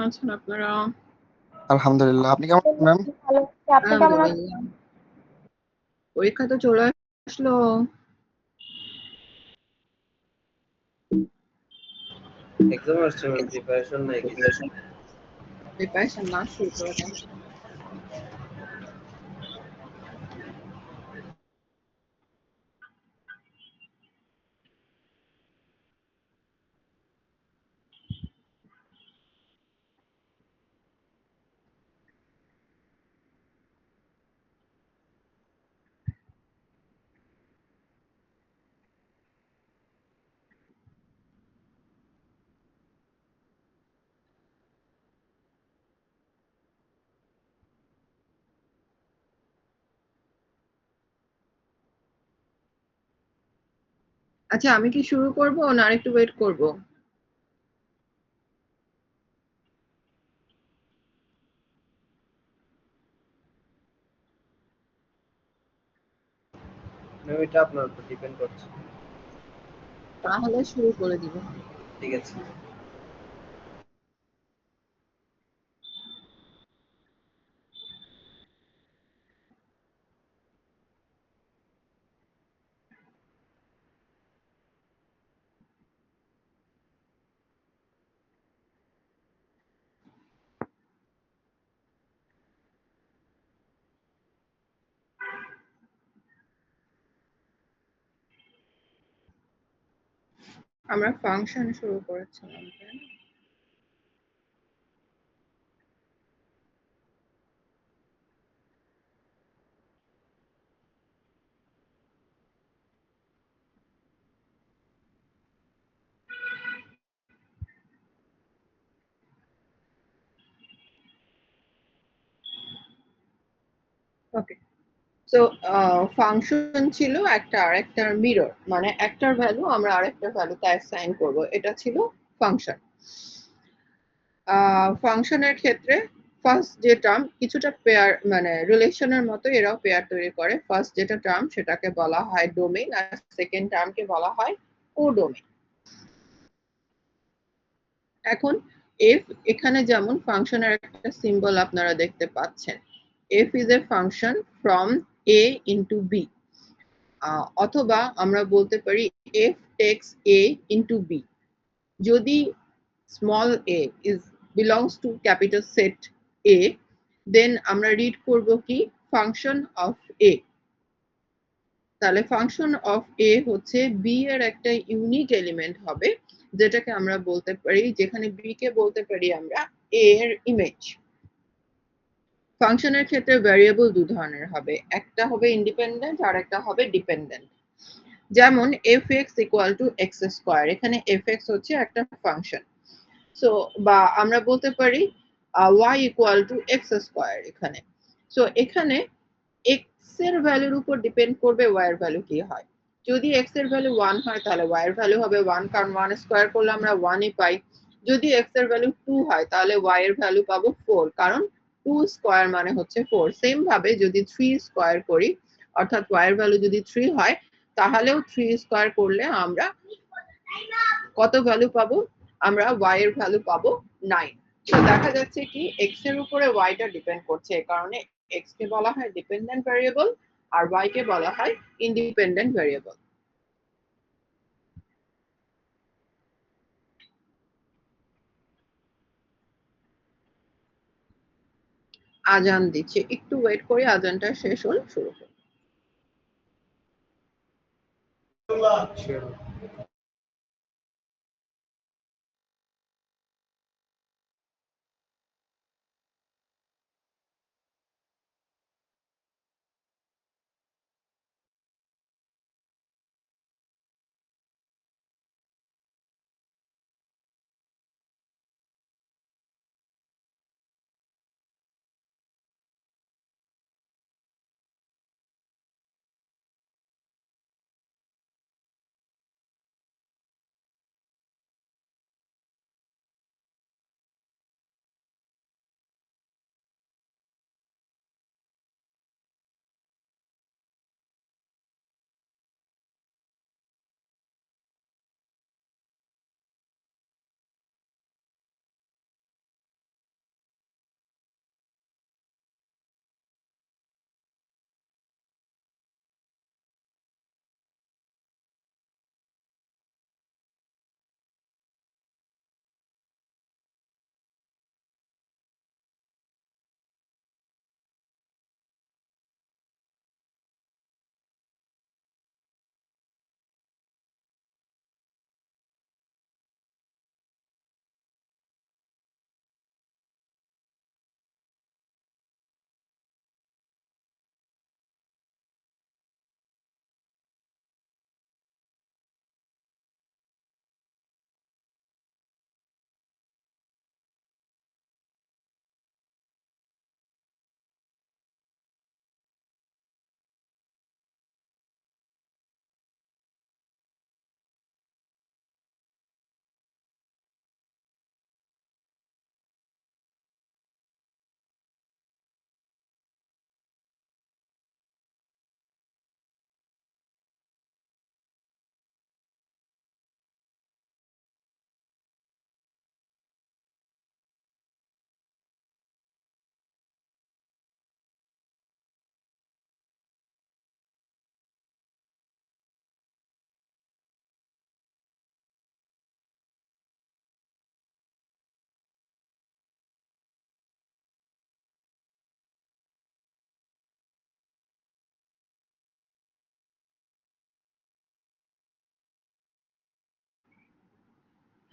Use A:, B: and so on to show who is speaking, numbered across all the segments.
A: আছেন আপনারা?
B: আলহামদুলিল্লাহ। আপনি কেমন আছেন ম্যাম?
C: ভালো আছি। আপনি কেমন আছেন?
A: আলহামদুলিল্লাহ। পরীক্ষা তো চলে আসলো।
D: এক্সাম আসছে, প্রিপারেশন নাই কিছু।
A: প্রিপারেশন না শুরু করে দেন। আচ্ছা, আমি কি শুরু করব না আরেকটু ওয়েট করব?
D: ম্যাম এটা আপনার উপর ডিপেন্ড করছে।
A: তাহলে শুরু করে দিব।
D: ঠিক আছে।
A: আমরা ফাংশন শুরু করেছিলাম, তাই না? ওকে। সো ফাংশন ছিল একটা আরেকটার মিরর, মানে একটার ভ্যালু আমরা আরেকটার ভ্যালুতে অ্যাসাইন করব, এটা ছিল ফাংশন। ফাংশনের ক্ষেত্রে ফার্স্ট যে টার্ম কিছুটা পেয়ার, মানে রিলেশনের মতো এরাও পেয়ার তৈরি করে। ফার্স্ট যেটা টার্ম সেটাকে বলা হয় ডোমেইন, আর সেকেন্ড টার্মকে বলা হয় কোডোমেইন। এখন এফ, এখানে যেমন ফাংশনের একটা সিম্বল আপনারা দেখতে পাচ্ছেন, F is a function from A into B, অথবা আমরা বলতে পারি F takes A into B. যদি small a is belongs to capital set A, then আমরা রিড করব কি ফাংশন অফ a। তাহলে ফাংশন অফ a হচ্ছে b এর একটা ইউনিক এলিমেন্ট হবে, যেটাকে আমরা বলতে পারি, যেখানে b কে বলতে পারি আমরা a এর ইমেজ। ফাংশনের ক্ষেত্রে ভ্যারিয়েবল দু ধরনের হবে, একটা হবে ইন্ডিপেন্ডেন্ট আর একটা হবে ডিপেন্ডেন্ট। যেমন fx equal to x square, এখানে fx হচ্ছে একটা ফাংশন। সো বা আমরা বলতে পারি y equal to x square এখানে। সো এখানে x এর ভ্যালুর উপর ডিপেন্ড করবে y এর ভ্যালু কি হয়। যদি x এর ভ্যালু 1 হয় তাহলে y এর ভ্যালু হবে 1, কারণ 1 স্কোয়ার করলে আমরা 1ই পাই। যদি x এর ভ্যালু 2 হয় তাহলে y এর ভ্যালু পাবো 4, কারণ 2 স্কোয়ার মানে হচ্ছে 4। সেম ভাবে যদি 3 স্কোয়ার করি, অর্থাৎ y এর ভ্যালু যদি 3 হয়, তাহলেও 3 স্কোয়ার করলে আমরা কত ভ্যালু পাবো? আমরা y এর ভ্যালু পাবো 9। তো দেখা যাচ্ছে কি x এর উপরে y টা ডিপেন্ড করছে, এই কারণে x কে বলা হয় ডিপেন্ডেন্ট ভ্যারিয়েবল আর y কে বলা হয় ইন্ডিপেন্ডেন্ট ভ্যারিয়েবল। আজান দিচ্ছে, একটু ওয়েট করি, আজানটা শেষ হল শুরু করি।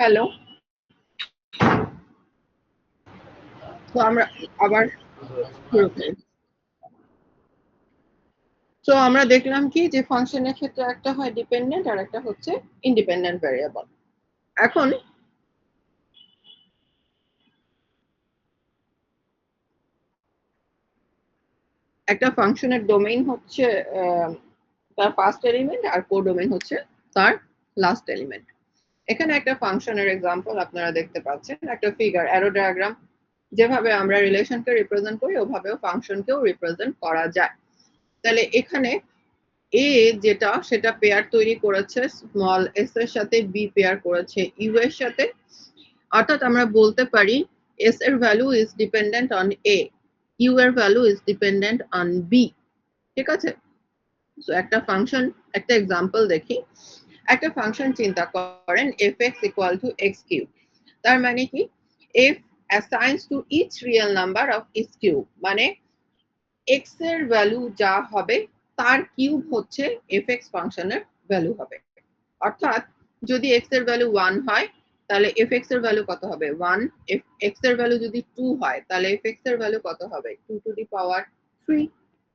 A: হ্যালো, তো আমরা আবার শুরু করি। তো আমরা দেখলাম কি যে ফাংশনের ক্ষেত্রে একটা হয় ডিপেন্ডেন্ট আর একটা হচ্ছে ইন্ডিপেন্ডেন্ট ভ্যারিয়েবল। এখন একটা ফাংশনের ডোমেইন হচ্ছে তার ফার্স্ট এলিমেন্ট আর কোডোমেইন হচ্ছে তার লাস্ট এলিমেন্ট। এখানে একটা ফাংশনের এক্সাম্পল আপনারা দেখতে পাচ্ছেন, একটা ফিগার অ্যারো ডায়াগ্রাম। যেভাবে আমরা রিলেশনকে রিপ্রেজেন্ট করি ওভাবেও ফাংশনকেও রিপ্রেজেন্ট করা যায়। তাহলে এখানে এ যেটা সেটা পেয়ার তৈরি করেছে স্মল এস এর সাথে, বি পেয়ার করেছে ইউ এর সাথে। অর্থাৎ আমরা বলতে পারি এস এর value is dependent on A, U এর value is dependent on B. ঠিক আছে? সো একটা ফাংশন, একটা এক্সাম্পল দেখি। একটা ফাংশন চিন্তা করেন f(x = x cube). তার মানে কি, f assigns to each real number of x cube, মানে x এর ভ্যালু যা হবে তার কিউব হচ্ছে f(x) ফাংশনের ভ্যালু হবে। অর্থাৎ যদি x এর ভ্যালু 1 হয় তাহলে f(x) এর ভ্যালু কত হবে? 1। x এর ভ্যালু যদি 2 হয় তাহলে f(x) এর ভ্যালু কত হবে? 2 টু দি পাওয়ার 3,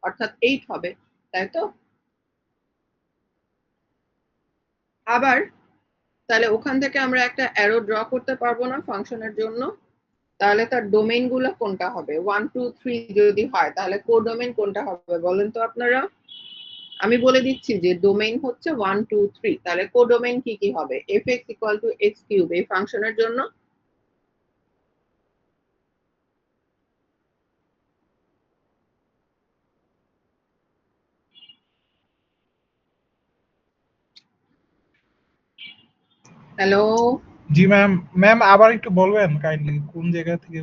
A: অর্থাৎ 8 হবে, তাই তো? আবার তাহলে ওখান থেকে আমরা একটা অ্যারো ড্র করতে পারবো না ফাংশনের জন্য? তাহলে তার ডোমেইন গুলো কোনটা হবে? 1 2 3 যদি হয় তাহলে কোডোমেইন কোনটা হবে বলেন তো আপনারা? আমি বলে দিচ্ছি যে ডোমেইন হচ্ছে 1 2 3। তাহলে কোডোমেইন কি কি হবে? f(x = x cube) এই ফাংশনের জন্য হ্যালো,
C: জি ম্যাম। ম্যাম আবার একটু বলবেন কাইন্ডলি কোন জায়গা থেকে?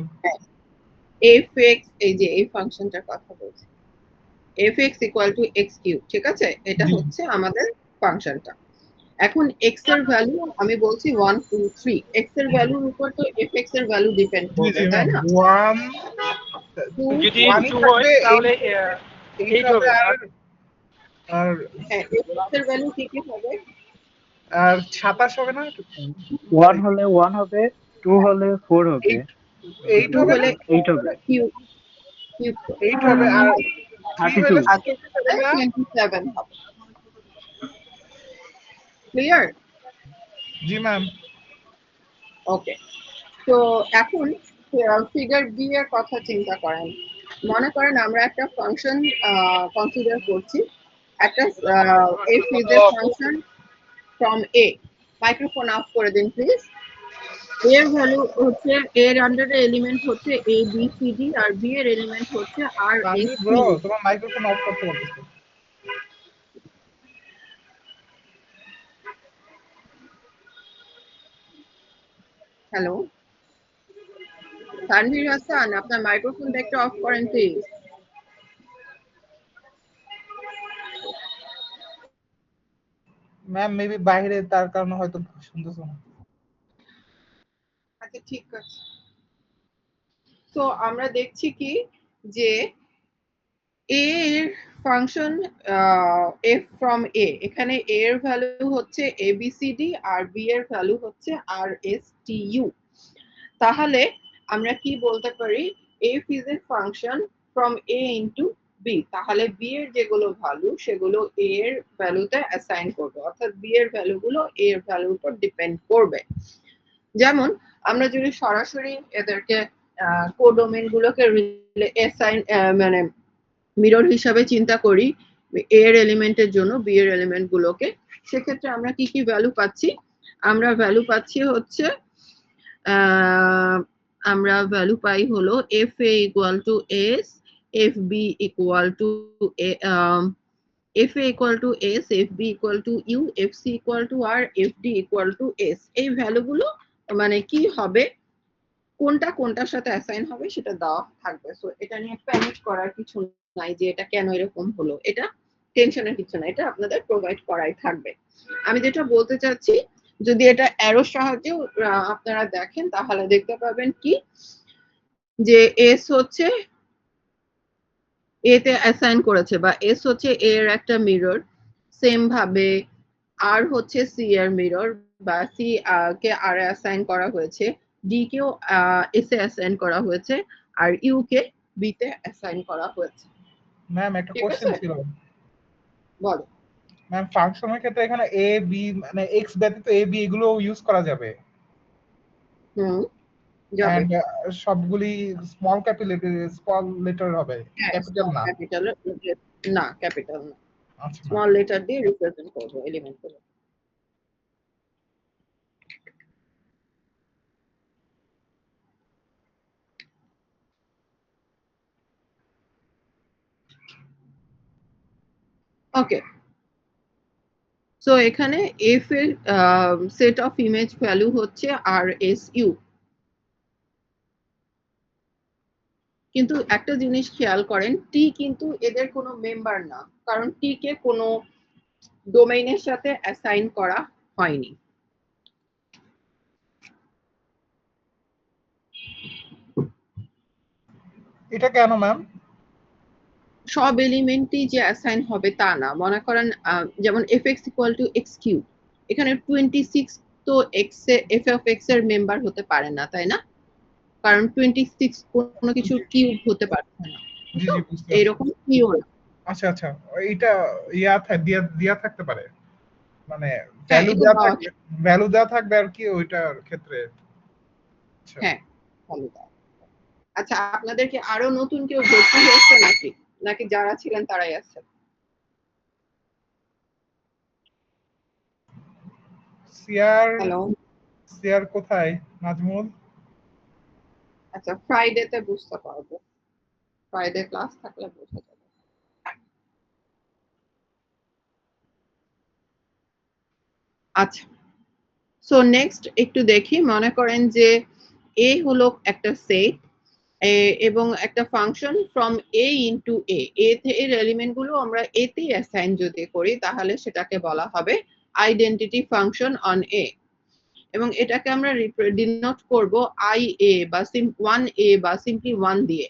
A: f(x) এই যে এই ফাংশনটার কথা বলছি, f(x = x cube), ঠিক আছে? এটা হচ্ছে আমাদের ফাংশনটা। এখন x এর ভ্যালু আমি বলছি 1 2 3। x এর ভ্যালুর উপর তো f(x) এর ভ্যালু ডিপেন্ড
C: জি
A: করবে,
C: জি
A: তাই
C: ম্যাম।
A: না?
C: 1
E: যদি
C: 1
E: 2
C: থাকবে,
E: হয় তাহলে
C: 8 হবে আর
A: হ্যাঁ, f(x) এর ভ্যালু কি কি হবে?
C: আর 27 হবে না?
B: 1 হলে 1 হবে, 2 হলে 4 হবে,
C: 8
A: 2
C: হবে না?
A: হলে
B: 8 হবে,
A: কিউব, কিউব
C: 8 হবে আর 3 হলে
B: 32।
A: আজকে 27 হবে। ক্লিয়ার?
C: জি ম্যাম।
A: ওকে। তো এখন ফিগার বি এর কথা চিন্তা করেন। মনে করেন আমরা একটা ফাংশন কনসিডার করছি, একটা f is a function from a। Microphone of করে দিন প্লিজ। a এর ভ্যালু হচ্ছে, a এর আন্ডারে এলিমেন্ট হচ্ছে a b c d আর b এর এলিমেন্ট হচ্ছে r s t
C: bro
A: u।
C: তোমার মাইক্রোফোন অফ করতে বলতেছে।
A: হ্যালো, তানভীর হাসান, আপনার মাইক্রোফোনটা একটু অফ করেন প্লিজ।
C: ম্যাম মেবি বাইরে, তার কারণে হয়তো শুনতেছ না।
A: আচ্ছা ঠিক আছে। তো আমরা দেখছি কি যে a এর ফাংশন f from a, এখানে a এর ভ্যালু হচ্ছে abcd আর b এর ভ্যালু হচ্ছে rstu। তাহলে আমরা কি বলতে পারি? f is a function from a into b। তাহলে b এর যেগুলো ভ্যালু সেগুলো a এর ভ্যালুতে অ্যাসাইন করবে, অর্থাৎ b এর ভ্যালুগুলো a এর ভ্যালুর উপর ডিপেন্ড করবে। যেমন আমরা যদি সরাসরি এদেরকে কোডোমেইন গুলোকে অ্যাসাইন মানে মিরর হিসাবে চিন্তা করি a এর এলিমেন্টের জন্য b এর এলিমেন্ট গুলোকে, সেক্ষেত্রে আমরা কি কি ভ্যালু পাচ্ছি? আমরা ভ্যালু পাচ্ছি হচ্ছে আমরা ভ্যালু পাই হলো fa = s, fb = s, fb = u, fc = r, fd = s। এই ভ্যালুগুলো মানে কি হবে, কোনটা কোনটার সাথে অ্যাসাইন হবে সেটা দেওয়া থাকবে। সো এটা নিয়ে প্যানিক করার কিছু নাই যে এটা কেন এরকম হলো, এটা টেনশনের কিছু না, এটা আপনাদের প্রোভাইড করাই থাকবে। আমি যেটা বলতে চাচ্ছি, যদি এটা অ্যারোর সাহায্যে আপনারা দেখেন তাহলে দেখতে পাবেন কি যে এস হচ্ছে এ তে অ্যাসাইন করেছে বা এস হচ্ছে এ এর একটা মিরর, সেম ভাবে আর হচ্ছে সি এর মিরর, বা সি কে আর এ অ্যাসাইন করা হয়েছে, ডি কেও এস এ অ্যাসাইন করা হয়েছে, আর ইউ কে বি তে অ্যাসাইন করা হয়েছে।
C: ম্যাম একটা
A: ঠিক
C: কোশ্চেন
A: আছে?
C: ছিল।
A: বলো।
C: ম্যাম ফাংশনের ক্ষেত্রে এখানে এ বি মানে এক্স ব্যতীত এ বি এগুলো ইউজ করা যাবে
A: যাবে।
C: এন্ড সবগুলি স্মল লেটার হবে,
A: হ্যাঁ,
C: ক্যাপিটাল
A: স্মল
C: না।
A: ক্যাপিটাল না, ক্যাপিটাল না,
C: আচ্ছা ম্যাম।
A: স্মল লেটার দিয়ে রিপ্রেজেন্ট করবো এলিমেন্ট গুলো। ওকে, সো এখানে এফ এর সেট অফ ইমেজ ভ্যালু হচ্ছে আর এস ইউ। কিন্তু একটা জিনিস খেয়াল করেন, টি কিন্তু এদের কোনো মেম্বার না, কারণ টি কে কোনো ডোমেইনের সাথে অ্যাসাইন করা হয়নি।
C: এটা কেন ম্যাম?
A: সব এলিমেন্টই যে অ্যাসাইন হবে তা না। মনে করেন যেমন fx equal to x cube, এখানে 26 তো এক্স এফ অফ এক্স এর মেম্বার হতে পারে না, তাই না? কারণ 26 কোনো কিছুর কিউব হতে পারছে না,
C: জি
A: তো
C: জি বুঝতে পারছি।
A: এরকম কিও না।
C: আচ্ছা আচ্ছা, এটা দিয়া থাকতে পারে, মানে
A: হ্যাঁ,
C: ভ্যালু
A: এটা
C: দেওয়া
A: পাওয়া
C: থাকবে, ভ্যালু দেওয়া থাকবে আর কি ওইটার ক্ষেত্রে। আচ্ছা
A: হ্যাঁ, ভালো দাও। আচ্ছা, আপনাদের কি আরো নতুন কেউ ভর্তি হয়েছে নাকি, নাকি যারা ছিলেন তারাই আছে?
C: CR,
A: hello.
C: সিআর কোথায় নাজমুল?
A: আচ্ছা, ফ্রাইডেতে বুঝতে পারবো, ফ্রাইডে ক্লাস থাকলে বোঝা যাবে। আচ্ছা, সো নেক্সট একটু দেখি। মনে করেন যে এ হলো একটা সেট এবং একটা function from A into a, এর এলিমেন্ট গুলো আমরা এ তে অ্যাসাইন যদি করি তাহলে সেটাকে বলা হবে আইডেন্টিটি ফাংশন অন এ, এবং এটাকে আমরা ডিনোট করব আই এ বা ওয়ান এ বা সিম্পলি ওয়ান দিয়ে।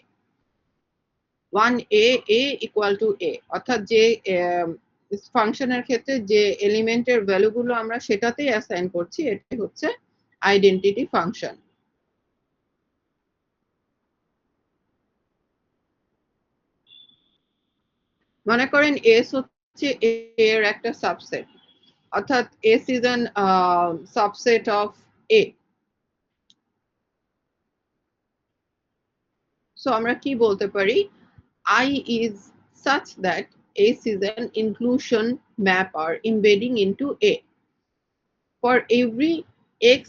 A: One A A equal to A, অর্থাৎ যে ফাংশনের ক্ষেত্রে যে এলিমেন্টের ভ্যালুগুলো আমরা সেটাতেই অ্যাসাইন করছি, এটাই হচ্ছে আইডেন্টিটি ফাংশন। মনে করেন এস হচ্ছে এ এর একটা সাবসেট, অর্থাৎ S is an subset of A. So আমরা কি বলতে পারি, I is such that S is an inclusion map or embedding into A for every x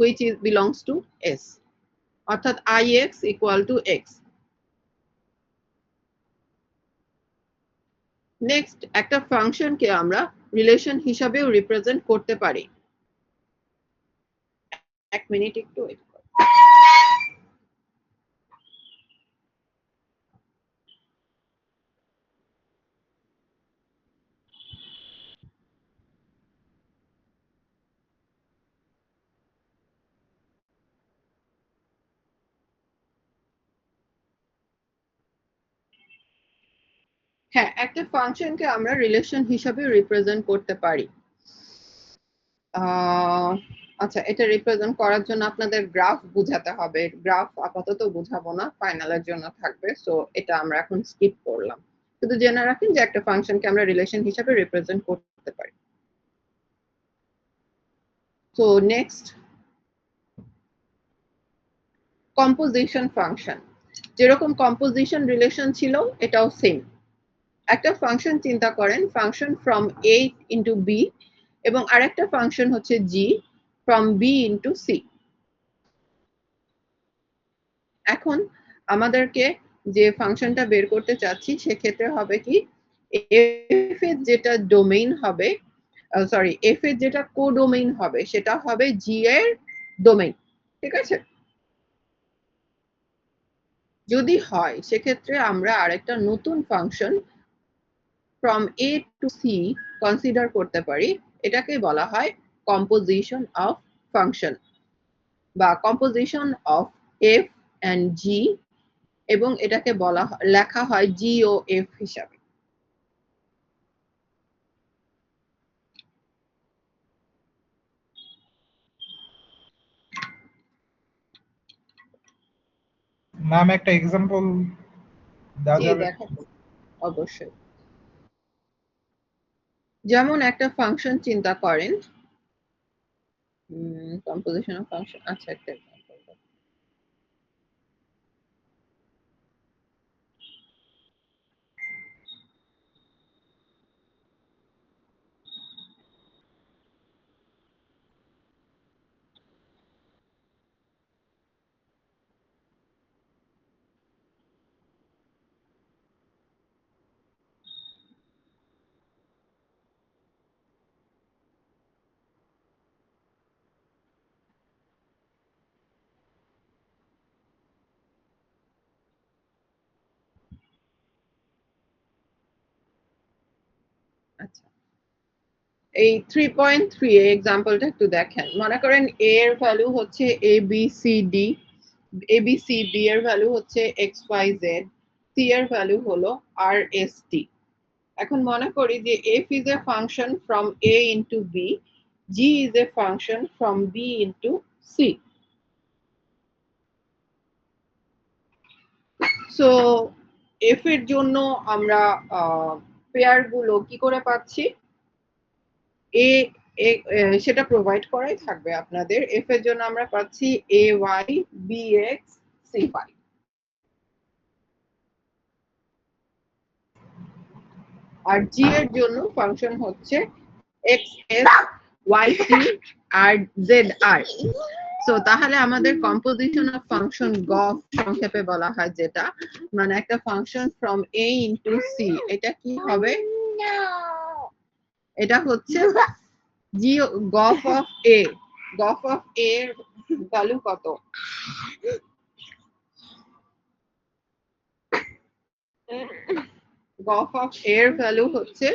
A: which is belongs to S, অর্থাৎ ix equal to x। Next একটা ফাংশনকে আমরা relation হিসাবেও represent করতে পারি। এক মিনিট একটু ওয়েট করো। হ্যাঁ, একটা ফাংশনকে আমরা রিলেশন হিসাবে রিপ্রেজেন্ট করতে পারি। আচ্ছা, এটা রিপ্রেজেন্ট করার জন্য আপনাদের গ্রাফ বুঝাতে হবে। গ্রাফ আপাতত বুঝাবো না, ফাইনালের জন্য থাকবে, সো এটা আমরা এখন স্কিপ করলাম। শুধু জেনে রাখেন যে একটা ফাংশনকে আমরা রিলেশন হিসাবে রিপ্রেজেন্ট করতে পারি। So next, composition function. যেরকম কম্পোজিশন রিলেশন ছিল, এটাও সেম। একটা ফাংশন চিন্তা করেন, function from A into B, এবং আরেকটা ফাংশন হচ্ছে G from B into C. এখন আমাদেরকে যে ফাংশনটা বের করতে চাচ্ছি সেক্ষেত্রে হবে কি, এফ এর যেটা ডোমেইন হবে, সরি, এফ এর যেটা কোডোমেইন হবে সেটা হবে জি এর ডোমেইন। ঠিক আছে? যদি হয় সেক্ষেত্রে আমরা আরেকটা নতুন function from A to C consider করতে পারি। এটাকে বলা হয় কম্পোজিশন অফ ফাংশন বা composition of F and G, এবং এটাকে লেখা হয় জি ও এফ হিসাবে।
C: ম্যাম একটা এক্সাম্পল দেওয়া
A: জি
C: যাবে?
A: দেখাবো অবশ্যই। যেমন একটা ফাংশন চিন্তা করেন, কম্পোজিশন অফ ফাংশন, আচ্ছা একটা example। আচ্ছা, এই 3.3 এক্সাম্পলটা একটু দেখেন। মনে করেন a এর ভ্যালু হচ্ছে abcd, abcd এর ভ্যালু হচ্ছে xyz, c এর ভ্যালু হলো rst। এখন মনে করি যে f is a function from a into b, g is a function from b into c। So f এর জন্য আমরা পেয়ার গুলো কি করে পাচ্ছি? a সেটা প্রোভাইড করাই থাকবে আপনাদের। f এর জন্য আমরা পাচ্ছি ay bx cy। আর g এর জন্য ফাংশন হচ্ছে xs yc আর zr। সো তাহলে আমাদের কম্পোজিশন অফ ফাংশন গফ সংক্ষেপে বলা হয়, যেটা মানে একটা function from a into c, এটা কি হবে? এটা হচ্ছে g গফ of a। গফ of a এর ভ্যালু কত? গফ অফ a এর ভ্যালু হচ্ছে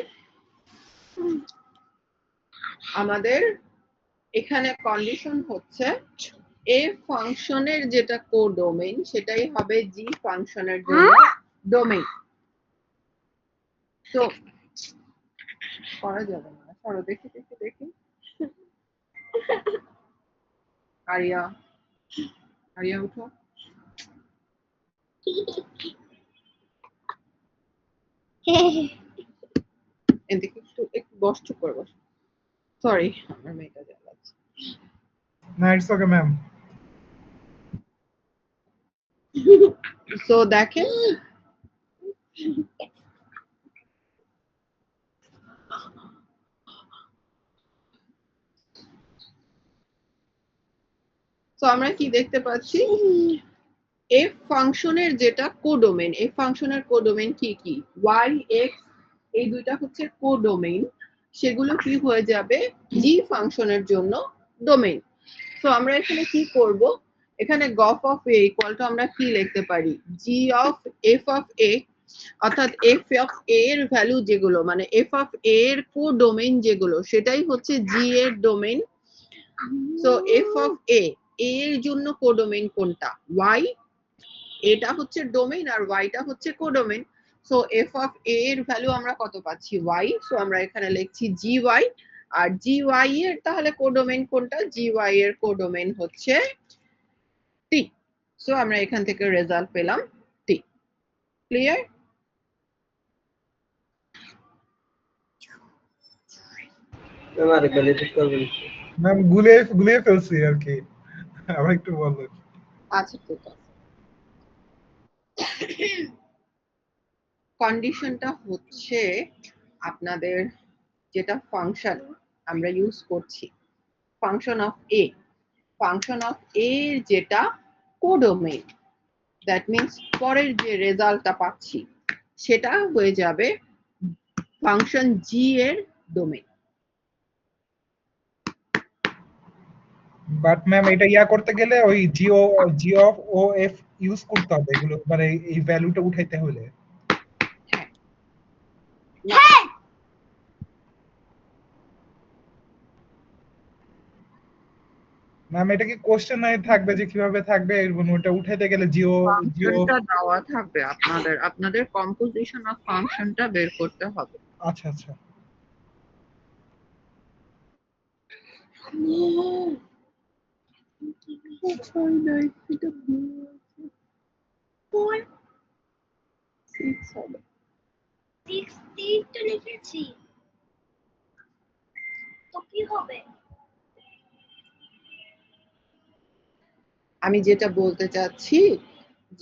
A: আমাদের এখানে কন্ডিশন হচ্ছে a ফাংশনের যেটা কোডোমেইন সেটাই হবে g ফাংশনের জন্য ডোমেইন। তো করা যাবে না, সরো দেখি দেখি দেখি। আরিয়া, আরিয়া উঠো। এদিকে একটু একটু বস, চুপ করে বস। সরি, আমার মেয়েটা জ্বালাচ্ছে।
C: না, ইটস ওকে ম্যাম।
A: সো দেখেন, তো আমরা কি দেখতে পাচ্ছি? f ফাংশনের যেটা কোডোমেইন, f ফাংশনের কোডোমেইন কি কি? y x, এই দুইটা হচ্ছে কোডোমেইন, সেগুলো কি হয়ে যাবে g ফাংশনের জন্য ডোমেইন। সো আমরা এখানে কি করব? এখানে গফ অফ a ইকুয়াল টু আমরা কি লিখতে পারি? g of f of a, অর্থাৎ f অফ a এর ভ্যালু যেগুলো মানে f অফ a এর কোডোমেইন যেগুলো সেটাই হচ্ছে g এর domain. So f of a এর জন্য কোডোমেইন কোনটা? y, এটা হচ্ছে ডোমেইন আর ওয়াইটা হচ্ছে কোডোমেইন। সো এফ অফ এ এর ভ্যালু আমরা কত পাচ্ছি? ওয়াই। সো আমরা এখানে লিখছি জি ওয়াই। আর জি ওয়াই এর তাহলে কোডোমেইন কোনটা? জি ওয়াই এর কোডোমেইন হচ্ছে টি। সো আমরা এখান থেকে রেজাল্ট পেলাম টি। ক্লিয়ার?
D: ম্যাম আরেকবার রিপিট করবেন?
C: ম্যাম গুলিয়ে গুলিয়ে ফেলছি আর কি, আবার একটু বলবেন?
A: আচ্ছা ঠিক আছে। কন্ডিশনটা হচ্ছে আপনাদের যেটা ফাংশন আমরা ইউজ করছি, function of A, function of A যেটা কোডোমেইন, দ্যাট মিন্স পরের যে রেজাল্টটা পাচ্ছি সেটা হয়ে যাবে ফাংশন জি এর ডোমেইন।
C: বাট ম্যাম এটা ইয়া করতে গেলে ওই জি অফ ও এফ ইউজ করতে হবে, এগুলো মানে এই ভ্যালুটা উঠাইতে হলে।
A: হ্যাঁ,
C: ম্যাম এটা কি কোশ্চেন থাকবে যে কিভাবে থাকবে, ওটা উঠাইতে গেলে জিও জিও?
A: ফাংশনটা দেওয়া থাকবে আপনাদের, আপনাদের কম্পোজিশন অফ ফাংশনটা বের করতে হবে।
C: আচ্ছা আচ্ছা।
A: ছয় নাই, এটা ভুল আছে। হবে।
E: 68 তো লিখেছি, তো কি হবে?
A: আমি যেটা বলতে চাচ্ছি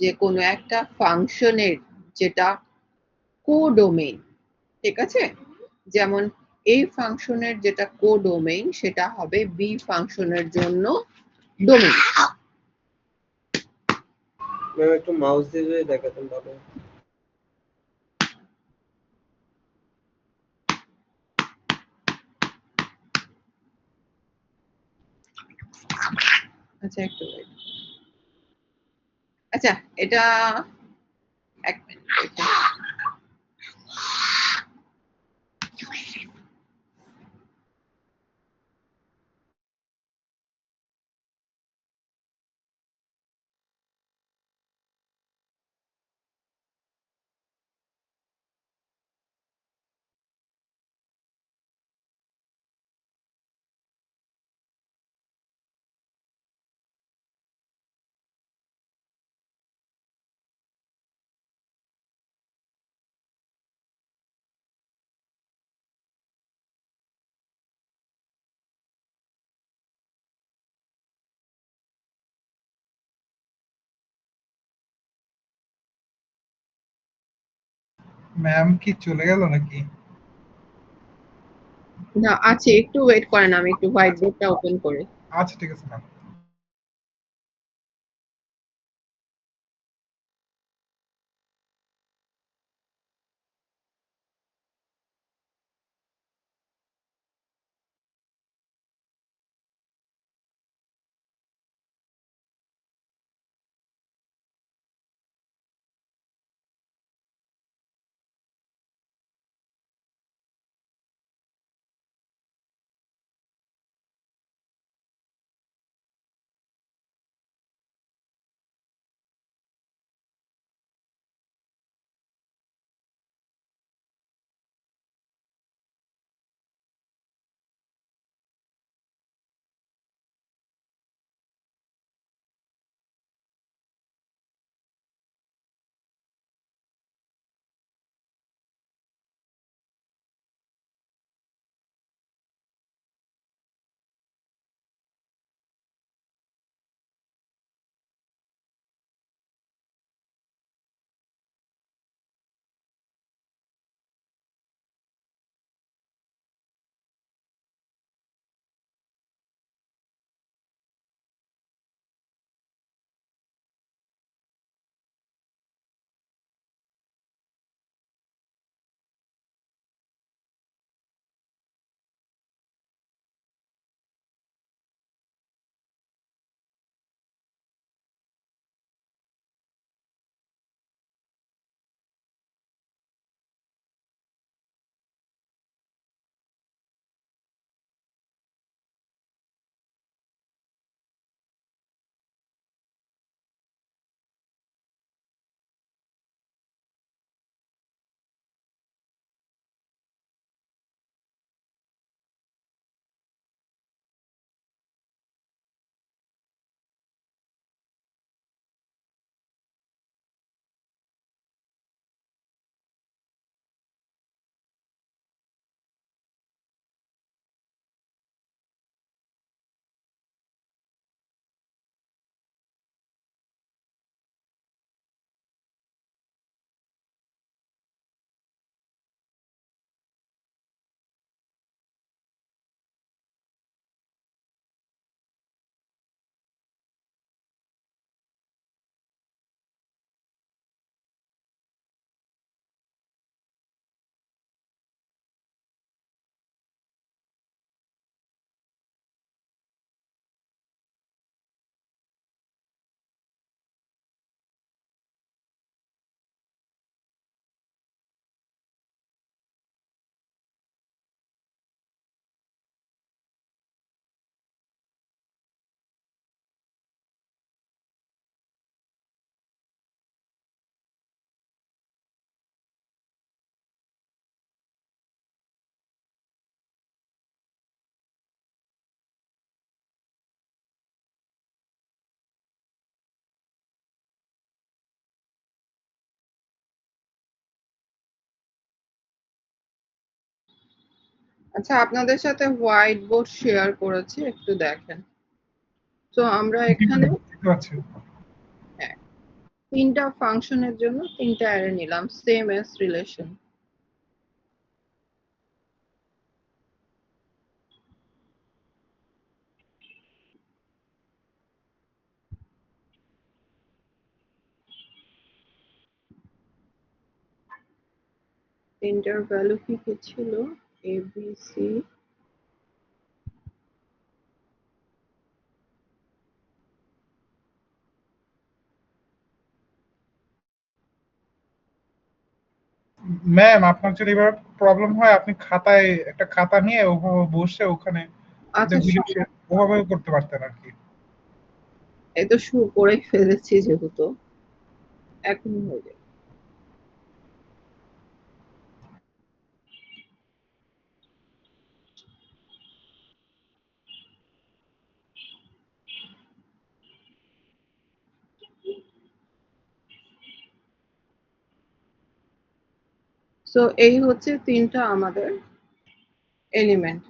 A: যে কোনো একটা ফাংশনের যেটা কোডোমেইন, ঠিক আছে? যেমন এই ফাংশনের যেটা কোডোমেইন সেটা হবে বি ফাংশনের জন্য ডোমেইন।
D: ম্যাম একটু মাউস দিয়ে যদি দেখাতেন ভালো।
A: আচ্ছা একটু wait। আচ্ছা এটা এক মিনিট।
C: ম্যাম কি চলে গেল নাকি?
A: না আছে, একটু ওয়েট করেন, আমি একটু হোয়াইট বোর্ডটা ওপেন করি।
C: আচ্ছা ঠিক আছে ম্যাম।
A: আচ্ছা, আপনাদের সাথে হোয়াইট বোর্ড শেয়ার করেছি, একটু দেখেন। তো আমরা এখানে
C: দেখতে পাচ্ছি।
A: হ্যাঁ, 3টা ফাংশনের জন্য 3টা অ্যারে নিলাম, সেম এস রিলেশন। তিনটার ভ্যালু কি কি ছিল? এ বি সি,
C: ম্যাম আপনার যদি এবার প্রবলেম হয় আপনি খাতায় একটা খাতা নিয়ে ওভাবে বসে ওখানে
A: আচ্ছা
C: ভিডিও ওভাবে করতে পারতেন আর কি।
A: এই তো শুরু করে ফেলেছি যেহেতু এখন হয়ে যাবে। সো এই হচ্ছে 3টা আমাদের এলিমেন্ট।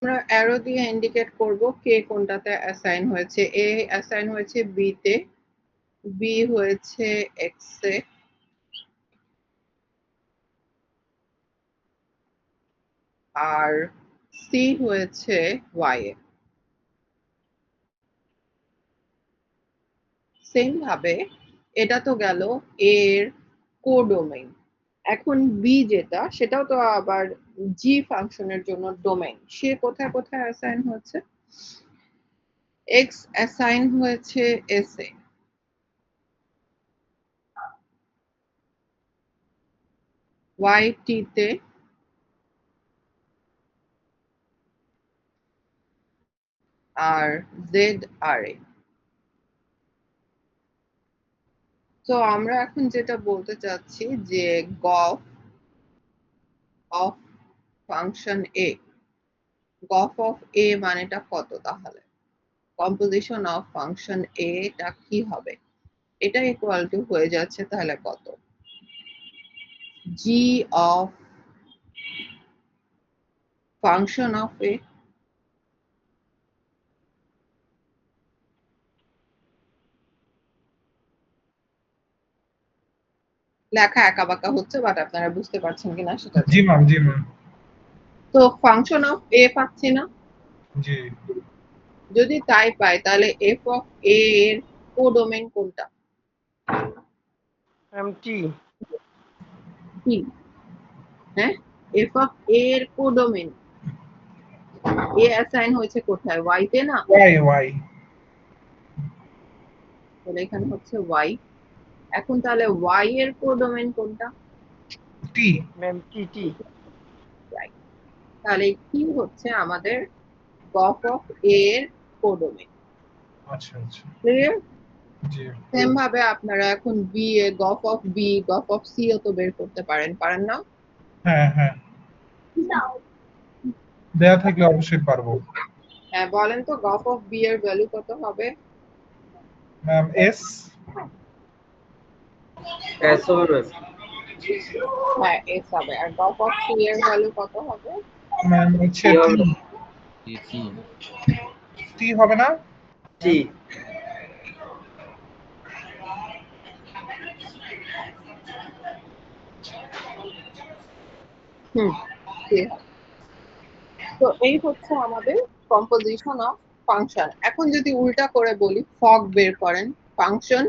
A: আমরা অ্যারো দিয়ে ইন্ডিকেট করব কে কোনটাতে অ্যাসাইন হয়েছে। এ অ্যাসাইন হয়েছে বি তে, বি হয়েছে এক্স এ, আর সি হয়েছে ওয়াই এ। সেম ভাবে এটা তো গেল এ এর কোডোমেইন। এখন বি যেটা, সেটাও তো আবার জি ফাংশনের জন্য ডোমেইন। সে কোথায় কোথায় অ্যাসাইন হয়েছে? এক্স অ্যাসাইন হয়েছে এস এ, ওয়াই টি তে, আর জেড আর এ। তো আমরা এখন যেটা বলতে চাচ্ছি যে gof of function A, gof of A মানেটা কত তাহলে? কম্পোজিশন অফ ফাংশন এ টা কি হবে? এটা ইকুয়াল টু হয়ে যাচ্ছে তাহলে কত? জি অফ ফাংশন অফ এ, লেখা একা বাঁকা হচ্ছে, বাট আপনারা বুঝতে পারছেন কিনা সেটা
C: জি ম্যাম, জি ম্যাম।
A: তো ফাংশন অফ এ পাচ্ছি না।
C: জি।
A: যদি তাই পাই তাহলে এফ অফ এ এর কোডোমেইন কোনটা?
F: এমটি
A: কি? হ্যাঁ, এফ অফ এ এর কোডোমেইন এ অ্যাসাইন হয়েছে কোথায়? ওয়াই তে না?
C: Y Y.
A: তাহলে এখানে হচ্ছে ওয়াই। এখন তাহলে ওয়াই এর কোডোমেইন কোনটা?
C: টি।
F: ম্যাম টি
A: Right. তাহলে কি হচ্ছে আমাদের গফ অফ এ এর কোডোমেইন।
C: আচ্ছা আচ্ছা।
A: ক্লিয়ার?
C: জি।
A: সেম ভাবে আপনারা এখন B A gof of B, gof of C ও তো বের করতে পারেন, পারেন না?
C: হ্যাঁ হ্যাঁ, দেয়া থাকলে অবশ্যই পারবো।
A: হ্যাঁ, বলেন তো গফ অফ বি এর ভ্যালু কত হবে?
C: Ma'am S.
D: এস হবে ম্যাম।
A: হ্যাঁ, এস হবে। আর গফ অফ সি এর ভ্যালু কত হবে?
C: ম্যাম হচ্ছে
D: টি
C: টি।
D: হবে।
C: টি হবে না?
D: টি।
A: হুম, ঠিক আছে। তো এই হচ্ছে আমাদের কম্পোজিশন অফ ফাংশন। এখন যদি উল্টা করে বলি, ফগ বের করেন। ফাংশন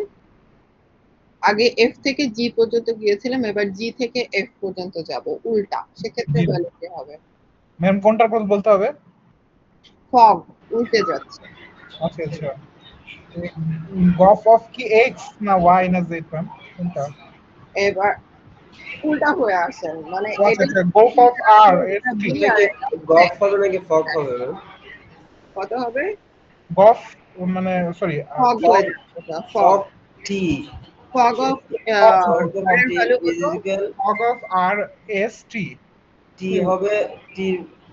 A: আগে এফ থেকে জি পর্যন্ত গিয়েছিলাম, এবার জি থেকে এফ পর্যন্ত যাব, উল্টা। সেক্ষেত্রে
C: জি।
A: ভ্যালু কি হবে?
C: ম্যাম কোনটার কথা বলতে হবে?
A: ফগ উল্টে যাচ্ছে।
C: আচ্ছা আচ্ছা। গফ অফ কি এক্স না ওয়াই না জেড ম্যাম? কোনটা?
A: এবার উল্টা হয়ে আসেন মানে
C: আচ্ছা
A: এটা
C: আচ্ছা gof of R S T
A: B
D: এটা
A: আর
D: কি
A: এটা
D: গফ হবে নাকি ফগ হবে ম্যাম?
A: কত হবে
C: গফ মানে সরি
A: ফগ হয়ে যাচ্ছে এটা fog
D: fog T
A: fog of
D: fog of
A: R এর
D: টি
A: ভ্যালু
D: ইজ
A: কত
D: equal
C: fog of R S T
D: T
A: হুম
D: হবে টি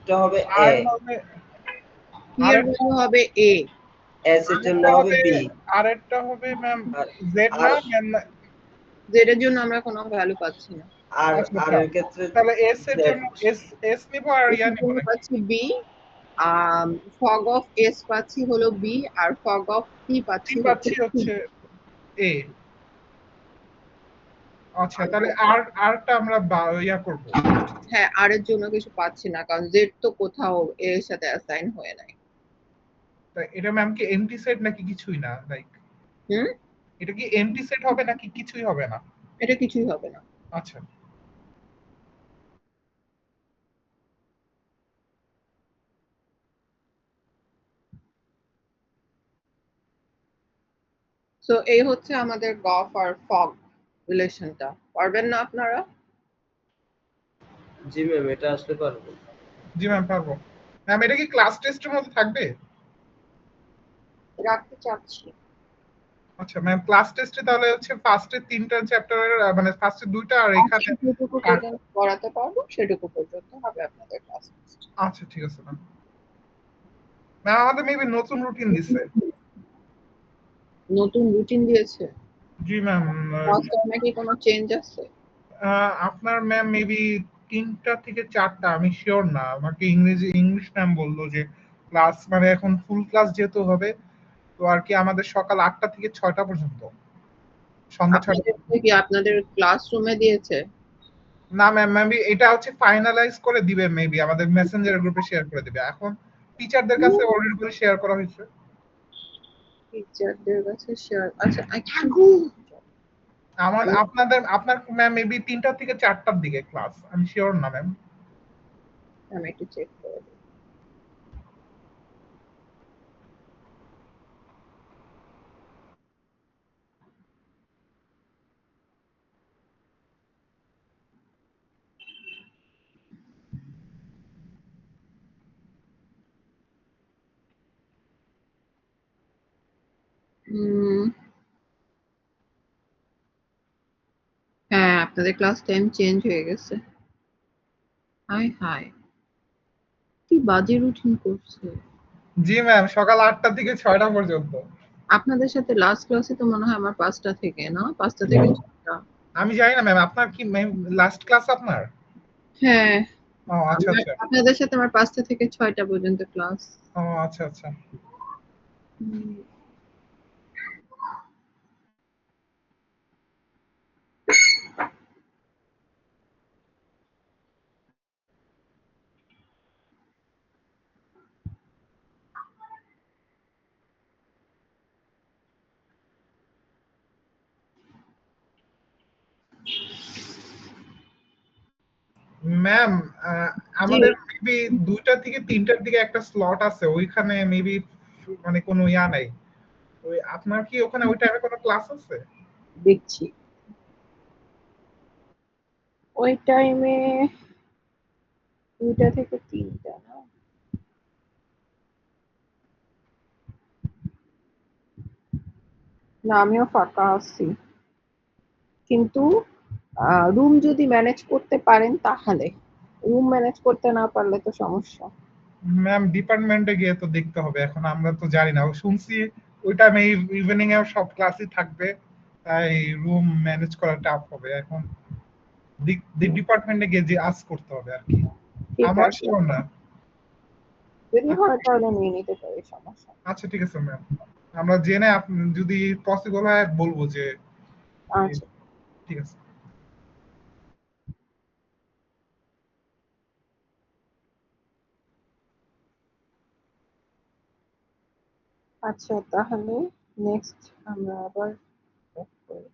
D: টা হবে
C: আর
D: এ,
C: হবে
A: পি এর
C: আরেকটা
A: ভ্যালু হবে এ
D: এস এর জন্য
C: আরেকটা
D: হবে
C: হবে
D: বি,
C: আরেকটা হবে ম্যাম
D: আর
C: জেড
D: আর
C: না ম্যাম
A: জেড এর জন্য আমরা কোনো ভ্যালু পাচ্ছি না
D: আর
C: আচ্ছা
D: আর
C: আচ্ছা
D: এর ক্ষেত্রে
C: তাহলে এস এর
D: জেড।
C: জন্য এস এস নিব আর
A: এস
C: ইয়া
A: এর
C: নিব
A: জন্য
C: নাকি
A: পাচ্ছি বি ফগ অফ এস পাচ্ছি হলো বি আর ফগ অফ টি
C: টি
A: পাচ্ছি হচ্ছে
C: পাচ্ছি
A: সি
C: হচ্ছে এ আচ্ছা তাহলে আর আরটা আমরা ইয়া করব
A: হ্যাঁ আর এর জন্য কিছু পাচ্ছি না কারণ জেড তো কোথাও এ এর সাথে অ্যাসাইন হয়ে নাই
C: তা এটা ম্যাম কি এমটি সেট নাকি কিছুই না লাইক
A: হুম
C: এটা কি এমটি সেট হবে নাকি কিছুই হবে না
A: এটা কিছুই হবে না
C: আচ্ছা
A: সো এই হচ্ছে আমাদের গফ আর ফগ রিলেশনটা পারবেন না আপনারা
D: জি ম্যাম এটা আসলে পারবো।
C: জি ম্যাম পারবো ম্যাম এটা কি ক্লাস টেস্টের মধ্যে থাকবে
A: রাখতে চাচ্ছি
C: আচ্ছা ম্যাম ক্লাস টেস্টে তাহলে হচ্ছে ফার্স্টের তিনটা চ্যাপ্টারের মানে ফার্স্টের দুইটা আর এখানে
A: আজকে যেটুকু পর্যন্ত পড়াতে পারবো সেটুকু পর্যন্ত হবে আপনাদের ক্লাস
C: আচ্ছা ঠিক আছে ম্যাম ম্যাম আমাদের মেবি নতুন রুটিন দিছে
A: নতুন রুটিন দিয়েছে
C: জি ম্যাম
A: লাস্ট টাইমে কি কোনো চেঞ্জ আছে
C: আপনার ম্যাম মেবি ৩টা থেকে ৪টা আমি শিওর না আমাকে ইংলিশ ম্যাম বললো যে ক্লাস মানে এখন ফুল ক্লাস যেহেতু হবে তো আর কি আমাদের সকাল ৮টা থেকে ৬টা পর্যন্ত সন্ধ্যা ৬টা
A: আপনাদের কি আপনাদের ক্লাসরুমে দিয়েছে
C: না ম্যাম মেবি এটা হচ্ছে ফাইনালাইজ করে দিবে মেবি আমাদের মেসেঞ্জার গ্রুপে শেয়ার করে দিবে এখন টিচারদের কাছে অলরেডি করে শেয়ার করা হয়েছে
A: টিচারদের কাছে শেয়ার আচ্ছা থাকু
C: আপনার ম্যাম মেবি ৩টা থেকে ৪টার দিকে ক্লাস আমি শিওর না ম্যাম
A: আমি একটু চেক করে দিই উম, হ্যাঁ আপনাদের ক্লাস টাইম চেঞ্জ হয়ে গেছে হাই হাই কি বাজে রুটিন করছে
C: জি ম্যাম সকাল ৮টা থেকে ৬টা পর্যন্ত
A: আপনাদের সাথে লাস্ট ক্লাসে তো মনে হয় আমার 5টা থেকে না 5টা থেকে 6টা
C: আমি জানি না ম্যাম আপনার কি লাস্ট ক্লাস আপনার
A: হ্যাঁ
C: ও আচ্ছা আচ্ছা
A: আপনাদের সাথে আমার 5টা থেকে 6টা পর্যন্ত ক্লাস
C: ও আচ্ছা আচ্ছা ম্যাম
A: জি
C: আমাদের মেবি 2টা থেকে 3টার দিকে একটা স্লট আছে ওইখানে মেবি মানে কোনো ইয়া নাই ওই আপনার কি ওখানে ওই টাইমে কোনো ক্লাস আছে
A: দেখছি ওই টাইমে 2টা থেকে 3টা না না আমিও ফাঁকা আছি কিন্তু রুম যদি ম্যানেজ করতে পারেন তাহলে রুম ম্যানেজ করতে না পারলে তো সমস্যা
C: ম্যাম ডিপার্টমেন্টে গিয়ে তো দেখতে হবে এখন আমরা তো জানি না শুনছি ওই টাইমে ইভিনিং এ সব ক্লাসই থাকবে তাই রুম ম্যানেজ করা টাফ হবে এখন ডিপার্টমেন্টে গিয়ে যে আজ করতে হবে আর কি
A: ঠিক
C: আমরা
A: আছে
C: শিওর না
A: যদি হয় তাহলে নিয়ে নিতে পারি সমস্যা নেই।
C: আচ্ছা ঠিক আছে ম্যাম আমরা জেনে যদি পসিবল হয় বলবো যে
A: আচ্ছা
C: ঠিক আছে
A: আচ্ছা তাহলে নেক্সট আমরা আবার back করি।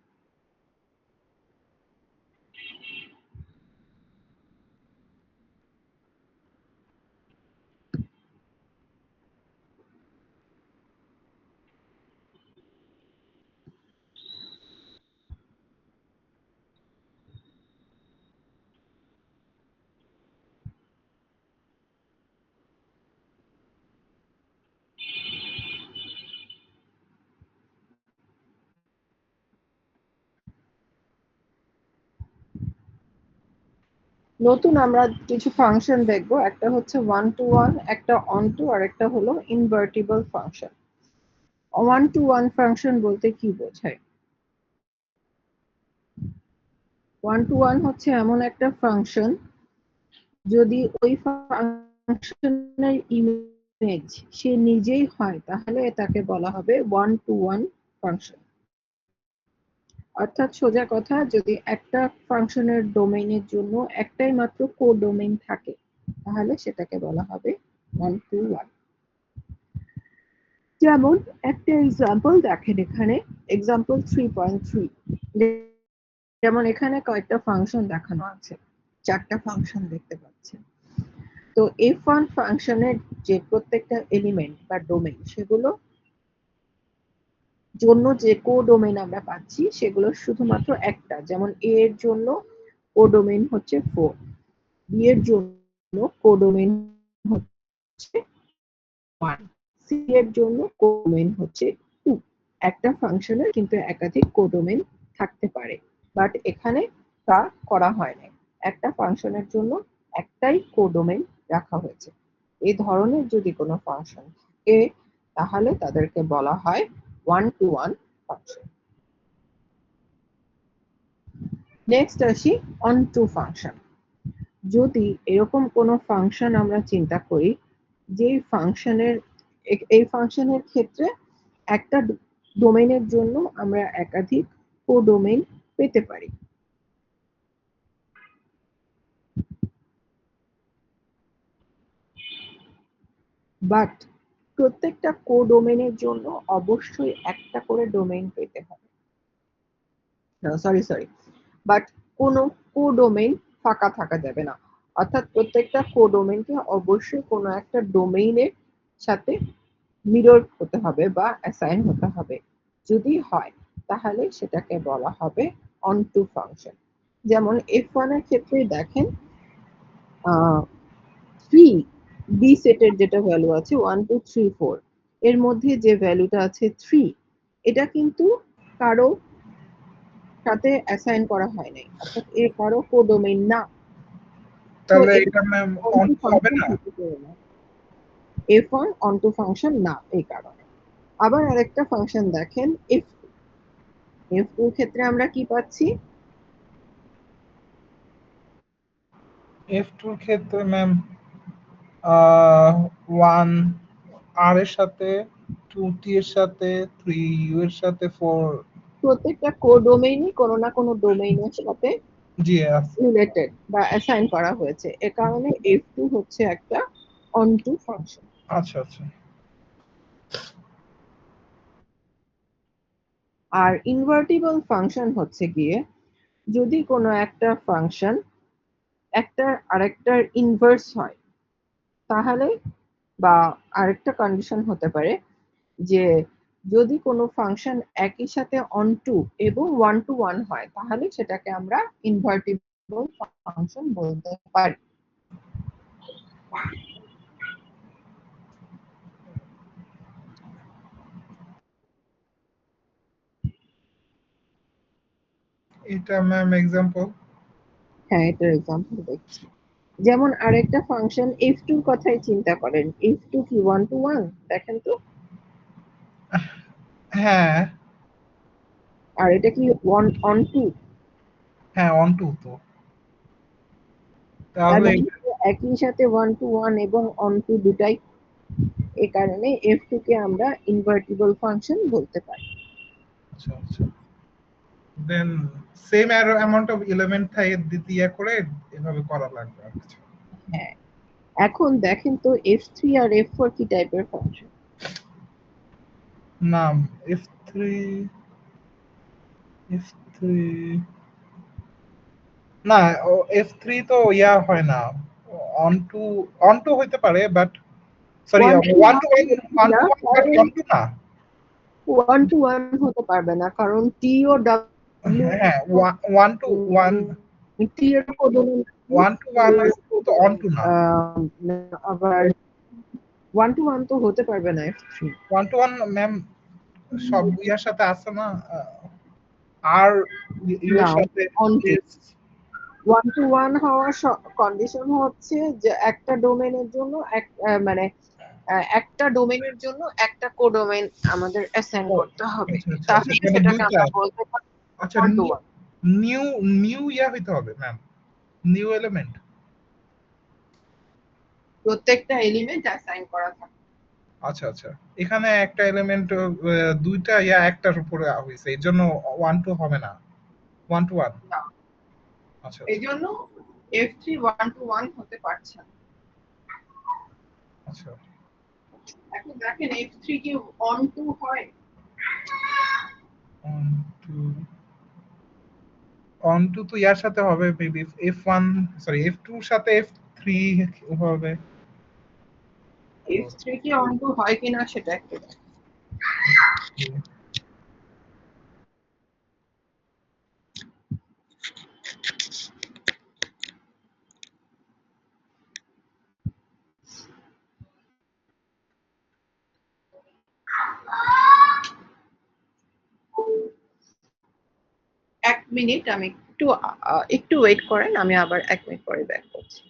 A: নতুন আমরা কিছু ফাংশন দেখব, একটা হচ্ছে ওয়ান টু ওয়ান, একটা অন টু, আর একটা হলো invertible function. One to one function বলতে কি বোঝায়? ওয়ান টু ওয়ান হচ্ছে এমন একটা ফাংশন যদি ওই ফাংশনের ইমেজ সে নিজেই হয় তাহলে এটাকে বলা হবে ওয়ান টু ওয়ান ফাংশন। অর্থাৎ সোজা কথা, যদি একটা ফাংশনের ডোমেইনের জন্য একটাই মাত্র কোডোমেইন থাকে তাহলে সেটাকে বলা হবে ওয়ান টু ওয়ান। যেমন একটা এক্সাম্পল দেখেন, এখানে এক্সাম্পল 3.3, যেমন এখানে কয়েকটা ফাংশন দেখানো আছে, চারটা ফাংশন দেখতে পাচ্ছেন। তো f1 ফাংশনের যে প্রত্যেকটা এলিমেন্ট বা ডোমেইন, সেগুলো জন্য যে কোডোমেইন আমরা পাচ্ছি সেগুলো শুধুমাত্র একটা। যেমন a এর জন্য কোডোমেইন হচ্ছে 4, b এর জন্য কোডোমেইন হচ্ছে 1, c এর জন্য কোডোমেইন হচ্ছে 2। একটা ফাংশনের কিন্তু একাধিক কোডোমেইন থাকতে পারে, বাট এখানে তা করা হয় না। একটা ফাংশনের জন্য একটাই কোডোমেইন রাখা হয়েছে। এই ধরনের যদি কোনো ফাংশন থাকে তাহলে তাদেরকে বলা হয় one to one function. Next আসি অন টু ফাংশন। যদি এরকম কোনো ফাংশন আমরা চিন্তা করি যে এই ফাংশনের ক্ষেত্রে একটা ডোমেইনের জন্য আমরা একাধিক কোডোমেইন পেতে পারি। বাট প্রত্যেকটা কোডোমেইনের জন্য অবশ্যই একটা করে ডোমেইন পেতে হবে। সরি, বাট কোনো কোডোমেইন ফাঁকা থাকা যাবে না। অর্থাৎ প্রত্যেকটা কোডোমেইনকে অবশ্যই কোনো একটা ডোমেইনের সাথে মিরর হতে হবে বা অ্যাসাইন হতে হবে। যদি হয় তাহলে সেটাকে বলা হবে অন টু ফাংশন। যেমন f1 এর ক্ষেত্রে দেখেন 3 বি সেটের যেটা ভ্যালু আছে 1 2 3 4, এর মধ্যে যে ভ্যালুটা আছে 3, এটা কিন্তু কারো সাথে অ্যাসাইন করা হয় নাই, অর্থাৎ এ কারো কোডোমেইন না। তো
C: তাহলে এটা ম্যাম অন হবে না?
A: f1 অন টু ফাংশন না এই কারণে। আবার আরেকটা ফাংশন দেখেন f2, f2 এর ক্ষেত্রে আমরা কি পাচ্ছি?
C: f2 এর ক্ষেত্রে ম্যাম 1 r এর সাথে 2t এর সাথে 3u এর সাথে 4।
A: প্রত্যেকটা কোডোমেইনই কোনো না কোনো ডোমেইনের সাথে
C: জি আছে।
A: রিলেটেড বা অ্যাসাইন করা হয়েছে, এ কারণে f2 হচ্ছে একটা অন টু ফাংশন।
C: আচ্ছা আচ্ছা।
A: আর ইনভার্টিবল ফাংশন হচ্ছে গিয়ে যদি কোনো একটা ফাংশন একটা আরেকটার ইনভার্স হয় তাহলে, বা আরেকটা কন্ডিশন হতে পারে যে যদি কোনো ফাংশন একই সাথে অন টু এবং ওয়ান টু ওয়ান হয় তাহলে সেটাকে আমরা ইনভার্টিবল ফাংশন বলতে পারি।
C: এটা ম্যাম এক্সাম্পল।
A: হ্যাঁ, এটার এক্সাম্পল দেখছি। যেমন আরেকটা ফাংশন f2 এর কথাই চিন্তা করেন, f2 কি ওয়ান টু ওয়ান? দেখেন তো।
C: হ্যাঁ
A: আর এটা কি ওয়ান অন টু?
C: হ্যাঁ অন টু তো। তাহলে
A: একই সাথে ওয়ান টু ওয়ান এবং অন টু দুটাই, এ কারণে f2 কে আমরা ইনভার্টিবল ফাংশন বলতে পারি।
C: আচ্ছা আচ্ছা। দেন সেম অ্যামাউন্ট অফ এলিমেন্ট দিয়ে করে এভাবে করা লাগবে আর কিছু।
A: হ্যাঁ, এখন দেখেন তো f3 আর f4 কি টাইপের ফাংশন?
C: নাম f3 f3 না f3 তো ইয়া হয় না, অন টু হইতে পারে but sorry
A: one to
C: one to one to one but onto না।
A: ওয়ান টু ওয়ান হতে পারবে না, কারণ টি ও ডাব্লিউ,
C: হ্যাঁ ওয়ান টু ওয়ান
A: টি এর কোডোমেইন
C: ওয়ান টু ওয়ান তো অন টু না।
A: আবার ওয়ান টু ওয়ান তো হতে পারবে না f3।
C: One to one ma'am সব ইয়ার সাথে আছে না, আর ইউ এর
A: না,
C: সাথে
A: onto.
C: S
A: one to one হওয়ার কন্ডিশন হচ্ছে যে একটা ডোমেনের জন্য মানে একটা ডোমেনের জন্য একটা কোডোমেন আমাদের অ্যাসাইন
C: ও
A: করতে হবে,
C: আচ্ছা আচ্ছা আচ্ছা,
A: তাহলে
C: মানে
A: সেটাকে
C: দুইটা।
A: আমরা বলতে পারি
C: আচ্ছা,
A: one to one.
C: New new ইয়া হইতে হবে ম্যাম, নিউ এলিমেন্ট।
A: প্রত্যেকটা এলিমেন্ট অ্যাসাইন করা থাকে।
C: আচ্ছা আচ্ছা, এখানে একটা এলিমেন্ট দুইটা ইয়া একটার উপরে হইছে, এর জন্য ওয়ান টু হবে না, ওয়ান টু ওয়ান।
A: না,
C: আচ্ছা
A: এই
C: আচ্ছা
A: জন্য F3 ওয়ান টু ওয়ান হতে পারছে না।
C: আচ্ছা।
A: এখন দেখেন F3 কি অন টু হয়?
C: অন টু, অন টু তো ইয়ার সাথে হবে মেবি F1, সরি F2 এর সাথে F3 হবে।
A: F3 কি অন টু হয় কিনা সেটা একটু দেখেন। এক মিনিট, আমি একটু ওয়েট করেন, আমি আবার 1 মিনিট পরে ব্যাক করছি।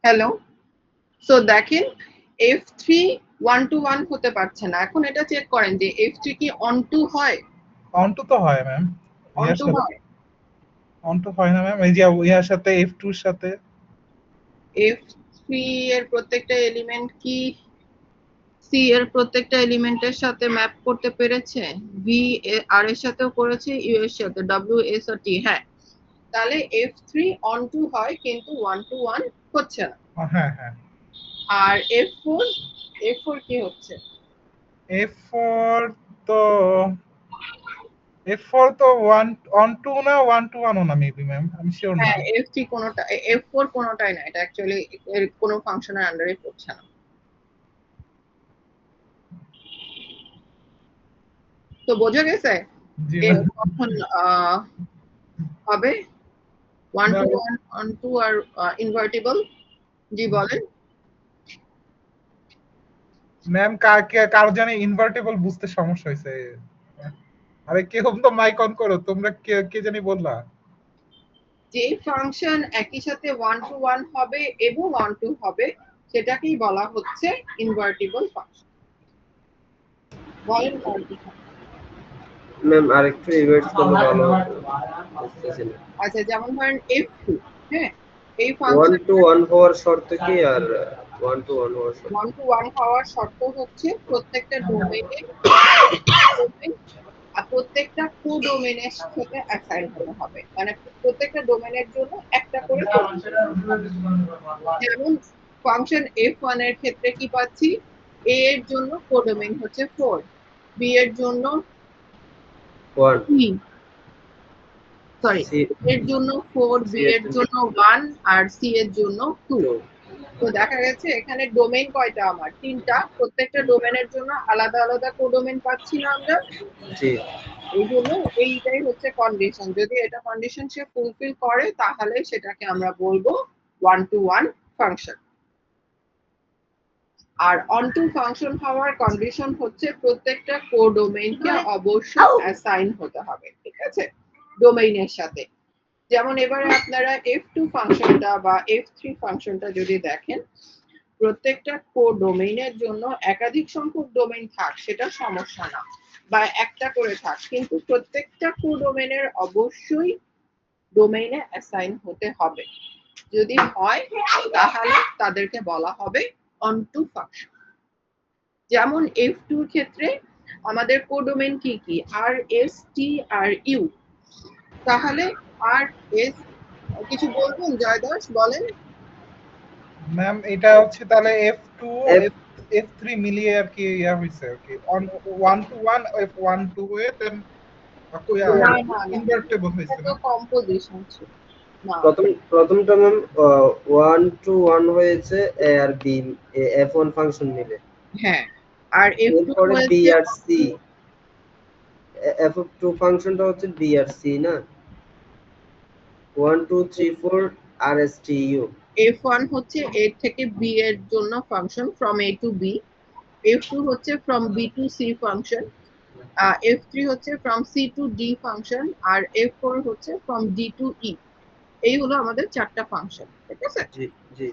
A: হ্যালো, সো দেখেন F3 ওয়ান টু ওয়ান হতে পারছে না। এখন এটা চেক করেন যে F3 কি অন টু হয়?
C: অন টু তো হয় ম্যাম,
A: অন
C: ইয়ার
A: টু
C: সাথে
A: হয়।
C: অন টু হয় না ম্যাম, এই যে ইয়ার সাথে F2 এর সাথে।
A: F3 এর প্রত্যেকটা এলিমেন্ট কি সি এর প্রত্যেকটা এলিমেন্টের সাথে ম্যাপ করতে পেরেছে? ভি আর এর সাথেও করেছে, ইউ এর সাথে, ডব্লিউ এস আর টি। হ্যাঁ, তাহলে F3 অন টু হয় কিন্তু ওয়ান টু ওয়ান হচ্ছে না।
C: হ্যাঁ হ্যাঁ।
A: আর F4 কি হচ্ছে?
C: F4 তো, F4 তো ওয়ান অন টু না, ওয়ান টু ওয়ানও না মেবি ম্যাম, আমি শিওর না।
A: হ্যাঁ, F3 কোনোটা, F4 কোনোটাই না, এটা অ্যাকচুয়ালি এর কোনো ফাংশনের আন্ডারে পড়ছে না। তো বোঝা গেছে
C: জি
A: যে
C: ম্যাম।
A: কখন হবে one to one, onto আর ইনভার্টিবল। জি বলেন।
C: ম্যাম কার জানি ইনভার্টেবল বুঝতে সমস্যা হয়েছে। আরে কেউ তো মাইক অন করো, তোমরা কে কে জানি বললা।
A: যে ফাংশন একই সাথে ওয়ান টু ওয়ান হবে এবং ওয়ান টু হবে সেটাকেই বলা হচ্ছে ইনভার্টিবল ফাংশন। বলেন কোন কি?
D: ম্যাম আরেকটু রিভার্স করলে ভালো হতো, বুঝতেছি না।
A: আচ্ছা, যেমন ধরেন F2, হ্যাঁ, এই
D: ওয়ান
A: ফাংশন
D: টু ওয়ান হওয়ার শর্ত কি, আর ওয়ান টু ওয়ান হওয়ার শর্ত?
A: ওয়ান টু ওয়ান হওয়ার শর্ত হচ্ছে প্রত্যেকটা ডোমেইনে আর প্রত্যেকটা কোডোমেনের সাথে অ্যাসাইন হতে হবে, মানে প্রত্যেকটা ডোমেনের জন্য একটা করে কোডোমেন। যেমন ফাংশন F1 এর ক্ষেত্রে কি পাচ্ছি, A এর জন্য কোডোমেন হচ্ছে 4, B এর জন্য
D: ওয়ান।
A: 3, সরি,
D: সি
A: A এর জন্য 4, B
D: সি এর
A: এর
D: জন্য
A: জন্য 1 আর C এর জন্য 2।
D: টু।
A: তো দেখা গেছে এখানে ডোমেইন কয়টা আমার 3টা, প্রত্যেকটা ডোমেইনের জন্য আলাদা আলাদা কোডোমেইন পাচ্ছি না আমরা।
D: জি
A: এই জন্য এইটাই হচ্ছে কন্ডিশন, যদি এটা কন্ডিশন সে ফুলফিল করে তাহলে সেটাকে আমরা বলবো ওয়ান টু ওয়ান ফাংশন। আর অন টু ফাংশন হওয়ার কন্ডিশন হচ্ছে প্রত্যেকটা কোডোমেইনকে অবশ্যই অ্যাসাইন হতে হবে, ঠিক আছে, ডোমেইনের সাথে। যেমন এবারে আপনারা F2 ফাংশনটা বা F3 ফাংশনটা যদি দেখেন, প্রত্যেকটা কোডোমেইনের জন্য একাধিক সংখ্যক ডোমেইন থাক সেটা সমস্যা না, বা একটা করে থাক, কিন্তু প্রত্যেকটা কোডোমেইনের অবশ্যই ডোমেইনে অ্যাসাইন হতে হবে। যদি হয় তাহলে তাদেরকে বলা হবে অনটু ফাংশন। যেমন F2 এর ক্ষেত্রে আমাদের কোডোমেইন কি কি, আর এস টি আর ইউ। তাহলে আর এস কিছু বলবেন জয়দাস, বলেন।
C: ম্যাম এটা হচ্ছে তাহলে F2
D: F
C: F3 মিলিয়ে আর কি ইয়া হইছে আর কি অন 1 to 1 F1 to এ দেন
A: না না না,
C: ইনভার্টেবল হইছে
A: এটা তো
C: না
A: কম্পোজিশন ছিল না।
D: প্রথমটা ম্যাম 1 to 1 হয়েছে এ আর বি F1 ফাংশন মিলে।
A: হ্যাঁ, আর F2
D: এরপরে বি
A: হয়েছে
D: আর সি, F2 ফাংশনটা হচ্ছে বি আর সি না, 1 2 3 4 আর এস টি ইউ।
A: F1 হচ্ছে A থেকে B এর জন্য function from A to B, F2 হচ্ছে from B to C function, F3 হচ্ছে from C to D function, আর F4 হচ্ছে ফ্রম D টু E। এই হলো আমাদের চারটা ফাংশন, ঠিক আছে।
D: জি জি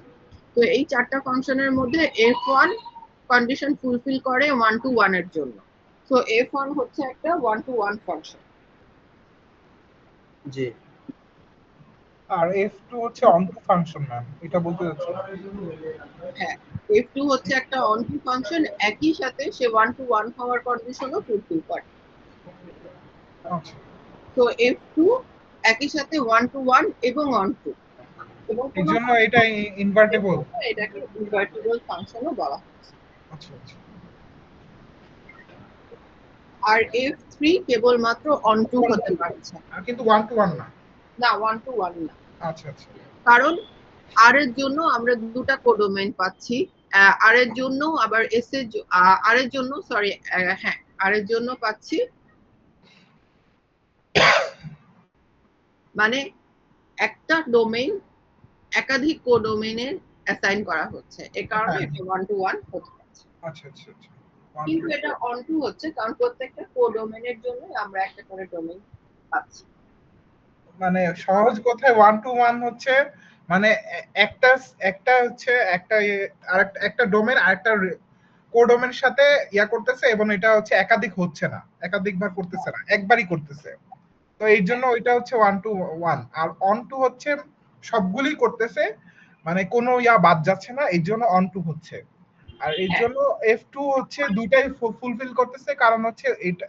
A: তো এই চারটা ফাংশনের মধ্যে F1 কন্ডিশন ফুলফিল করে 1 to 1 এর জন্য। তো F1 হচ্ছে একটা 1 to 1 function.
D: G
C: R F2 হচ্ছে অন টু ফাংশন ম্যাম, এটা বলতে যাচ্ছি।
A: হ্যাঁ, F2 হচ্ছে একটা অন টু ফাংশন, একই সাথে সে 1 to 1 হওয়ার কন্ডিশনও ফুলফিল করে।
C: আচ্ছা,
A: তো F2 একই সাথে 1 to 1 এবং অন টু, এবং
C: এই
A: কোনো
C: জন্য এটা ইনভার্টেবল।
A: এটাকে ইনভার্টিবল ফাংশনও বলা হয়।
C: আচ্ছা আচ্ছা
A: আর F3 কেবলমাত্র অন টু হতে পারছে,
C: আর কিন্তু 1 to 1 না।
A: না 1 to 1 না।
C: আচ্ছা আচ্ছা
A: কারণ আর এর জন্য আমরা দুটা কোডোমেইন পাচ্ছি, আর এর জন্য আবার এস এর আর এর জন্য সরি হ্যাঁ আর এর জন্য পাচ্ছি, মানে একটা ডোমেইন একাধিক কোডোমেইনে অ্যাসাইন করা হচ্ছে, এই কারণে
C: হ্যাঁ।
A: এটা 1 to 1 হতে পারছে।
C: আচ্ছা আচ্ছা আচ্ছা 1
A: কিন্তু
C: to
A: এটা অন টু হচ্ছে কারণ প্রত্যেকটা কোডোমেইনের জন্য আমরা একটা করে ডোমেইন পাচ্ছি।
C: মানে সহজ কথায় 1 to 1 হচ্ছে মানে একটা একটা হচ্ছে একটা আরেকটা একটা ডোমেন আরেকটা কোডোমেনের সাথে ইয়া করতেছে, এবং এটা হচ্ছে একাধিক হচ্ছে না, একাধিকবার করতেছে না, একবারই করতেছে। তো এই জন্য ওইটা হচ্ছে 1 to 1। আর অন টু হচ্ছে সবগুলি করতেছে, মানে কোনো ইয়া বাদ যাচ্ছে না, এই জন্য অন টু হচ্ছে। আর এই জন্য F2 হচ্ছে দুটাই ফুলফিল করতেছে, কারণ হচ্ছে এটা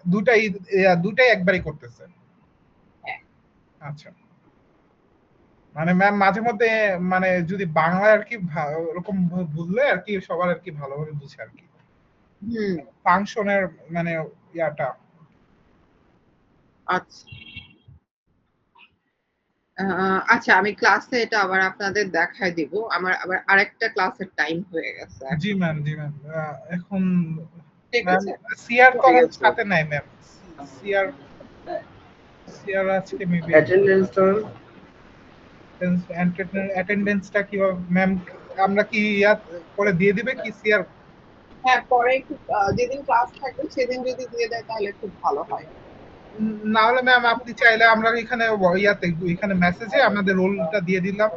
C: দুটাই একবারই করতেছে। আচ্ছা, মানে ম্যাম মাঝে মধ্যে মানে যদি বাংলায় আর কি ওরকম বুঝলে আর কি সবার আর কি ভালোভাবে বুঝে আর কি
A: হুম,
C: ফাংশনের মানে ইয়াটা।
A: আচ্ছা আচ্ছা, আমি ক্লাসে এটা আবার আপনাদের দেখাই দিব, আমার আবার আরেকটা ক্লাসের টাইম হয়ে গেছে।
C: জি ম্যাম জি ম্যাম এখন
A: ঠিক
C: ম্যাম
A: আছে,
C: সিআর তো
D: ঠিক
C: আমার
D: আছে।
C: সাথে নাই ম্যাম। সিআর সিআর আজকে মেবি
D: অ্যাটেন্ডেন্সটা
C: অ্যাটেন্ডেন্সটা কি ম্যাম আমরা কি ইয়া করে দিয়ে দিবে কি সিআর?
A: হ্যাঁ পরে একটু যেদিন ক্লাস থাকবে সেদিন যদি দিয়ে দেয় তাহলে খুব ভালো হয়।
C: না হলে ম্যাম আপনি চাইলে আমরা এখানে ইয়াতে এখানে মেসেজে আমাদের রোলটা দিয়ে দিলাম,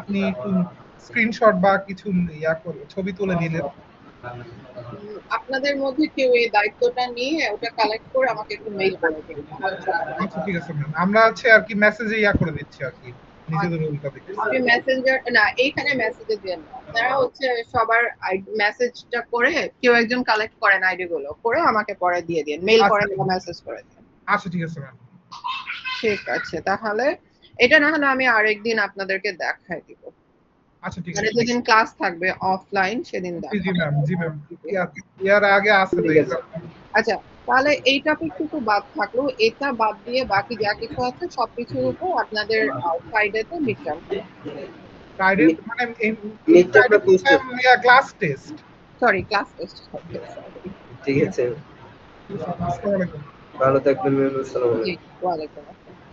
C: আপনি একটু স্ক্রিনশট বা কিছু ইয়া করে ছবি তুলে নিলেন।
A: আপনাদের মধ্যে কেউ এই দায়িত্বটা নিয়ে ওটা কালেক্ট করে আমাকে একটু মেইল করে দিন তাহলে চলবে।
C: আচ্ছা ঠিক আছে ম্যাম, আমরা হচ্ছে আর কি মেসেজে ইয়া করে দিচ্ছি আর কি নিজেদের রোলটা দেখে।
A: আপনি মেসেঞ্জার না এইখানে মেসেজে দেন না, আপনারা হচ্ছে সবার মেসেজটা করে কেউ একজন কালেক্ট করেন আইডি গুলো করে আমাকে পরে দিয়ে দিন, মেইল করে মেসেজ করে দিন।
C: আচ্ছা ঠিক আছে ম্যাম।
A: ঠিক আছে, তাহলে এটা না হলে আমি আরেকদিন আপনাদেরকে দেখাই দিব,
C: আচ্ছা ঠিক
A: মানে
C: আছে।
A: যেদিন ক্লাস থাকবে অফলাইন সেদিন
C: জি
A: দেখাবো।
C: ম্যাম জি ম্যাম ইয়ার আগে আছে তো
D: ঠিক আছে।
C: exam।
A: আচ্ছা, তাহলে এই টপিকটুকু বাদ থাকলো, এটা বাদ দিয়ে বাকি যা কিছু আছে সবকিছুর উপর আপনাদের ফ্রাইডেতে মিডটার্ম।
C: ফ্রাইডে মানে এই
D: মিডটা
C: ফ্রাইডে
D: আপনার posted.
C: Class test.
A: Sorry, class test হবে, সরি।
D: ঠিক আছে,
C: আসসালামু আলাইকুম।
D: ভালো থাকবেন ম্যাম, আসসালামু
A: জি,
D: আলাইকুম।
A: ওয়ালাইকুম আসসালাম।